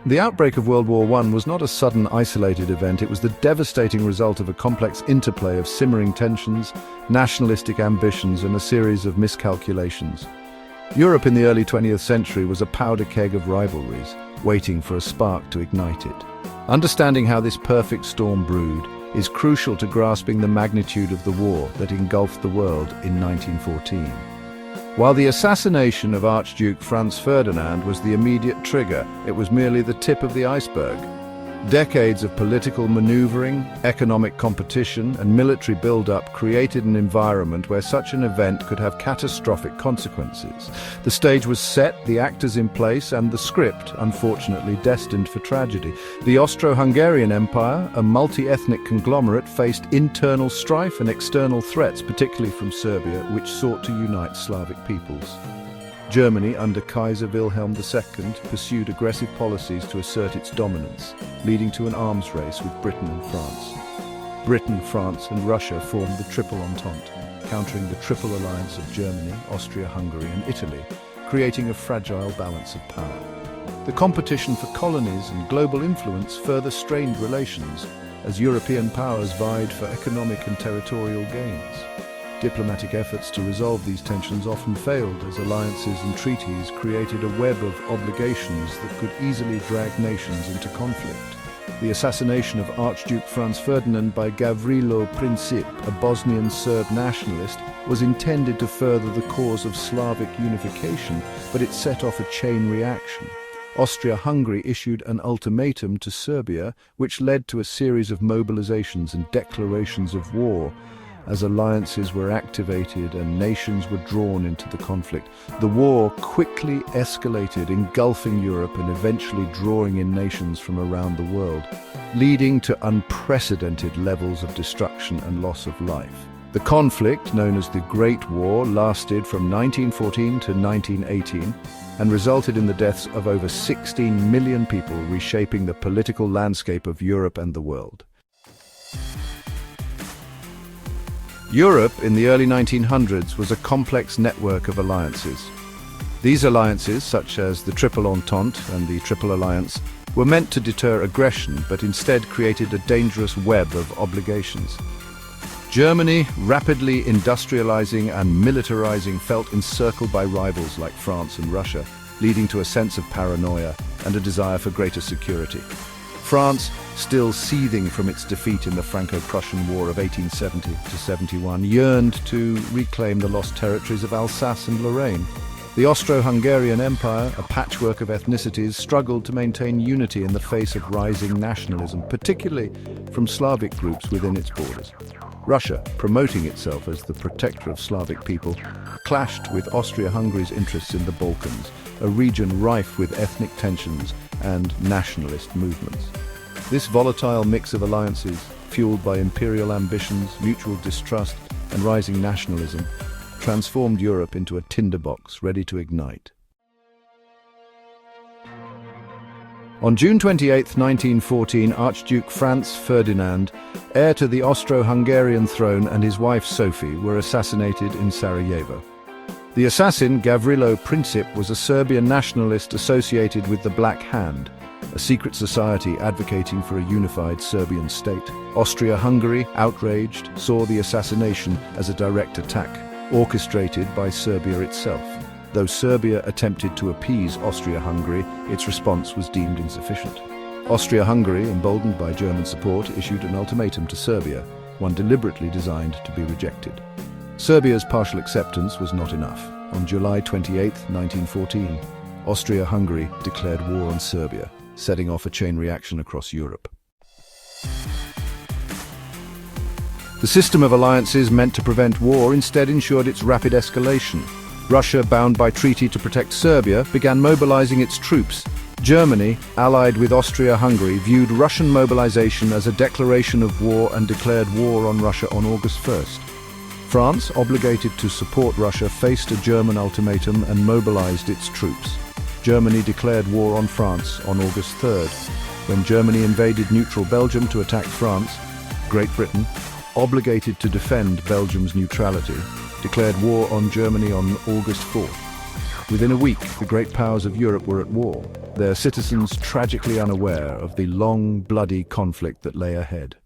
The outbreak of World War I was not a sudden, isolated event. It was the devastating result of a complex interplay of simmering tensions, nationalistic ambitions, and a series of miscalculations. Europe in the early 20th century was a powder keg of rivalries, waiting for a spark to ignite it. Understanding how this perfect storm brewed is crucial to grasping the magnitude of the war that engulfed the world in 1914. While the assassination of Archduke Franz Ferdinand was the immediate trigger, it was merely the tip of the iceberg. Decades of political maneuvering, economic competition, and military build-up created an environment where such an event could have catastrophic consequences. The stage was set, the actors in place, and the script, unfortunately, destined for tragedy. The Austro-Hungarian Empire, a multi-ethnic conglomerate, faced internal strife and external threats, particularly from Serbia, which sought to unite Slavic peoples. Germany, under Kaiser Wilhelm II, pursued aggressive policies to assert its dominance, leading to an arms race with Britain and France. Britain, France, and Russia formed the Triple Entente, countering the Triple Alliance of Germany, Austria-Hungary, and Italy, creating a fragile balance of power. The competition for colonies and global influence further strained relations as European powers vied for economic and territorial gains. Diplomatic efforts to resolve these tensions often failed as alliances and treaties created a web of obligations that could easily drag nations into conflict. The assassination of Archduke Franz Ferdinand by Gavrilo Princip, a Bosnian Serb nationalist, was intended to further the cause of Slavic unification, but it set off a chain reaction. Austria-Hungary issued an ultimatum to Serbia, which led to a series of mobilizations and declarations of war. As alliances were activated and nations were drawn into the conflict, the war quickly escalated, engulfing Europe and eventually drawing in nations from around the world, leading to unprecedented levels of destruction and loss of life. The conflict, known as the Great War, lasted from 1914 to 1918 and resulted in the deaths of over 16 million people, reshaping the political landscape of Europe and the world. Europe in the early 1900s was a complex network of alliances. These alliances, such as the Triple Entente and the Triple Alliance, were meant to deter aggression, but instead created a dangerous web of obligations. Germany, rapidly industrializing and militarizing, felt encircled by rivals like France and Russia, leading to a sense of paranoia and a desire for greater security. France, still seething from its defeat in the Franco-Prussian War of 1870–71, yearned to reclaim the lost territories of Alsace and Lorraine. The Austro-Hungarian Empire, a patchwork of ethnicities, struggled to maintain unity in the face of rising nationalism, particularly from Slavic groups within its borders. Russia, promoting itself as the protector of Slavic people, clashed with Austria-Hungary's interests in the Balkans, a region rife with ethnic tensions and nationalist movements. This volatile mix of alliances, fueled by imperial ambitions, mutual distrust, and rising nationalism, transformed Europe into a tinderbox ready to ignite. On June 28, 1914, Archduke Franz Ferdinand, heir to the Austro-Hungarian throne, and his wife Sophie were assassinated in Sarajevo. The assassin, Gavrilo Princip, was a Serbian nationalist associated with the Black Hand, a secret society advocating for a unified Serbian state. Austria-Hungary, outraged, saw the assassination as a direct attack, orchestrated by Serbia itself. Though Serbia attempted to appease Austria-Hungary, its response was deemed insufficient. Austria-Hungary, emboldened by German support, issued an ultimatum to Serbia, one deliberately designed to be rejected. Serbia's partial acceptance was not enough. On July 28, 1914, Austria-Hungary declared war on Serbia, setting off a chain reaction across Europe. The system of alliances meant to prevent war instead ensured its rapid escalation. Russia, bound by treaty to protect Serbia, began mobilizing its troops. Germany, allied with Austria-Hungary, viewed Russian mobilization as a declaration of war and declared war on Russia on August 1st. France, obligated to support Russia, faced a German ultimatum and mobilized its troops. Germany declared war on France on August 3rd. When Germany invaded neutral Belgium to attack France, Great Britain, obligated to defend Belgium's neutrality, declared war on Germany on August 4th. Within a week, the great powers of Europe were at war, their citizens tragically unaware of the long, bloody conflict that lay ahead.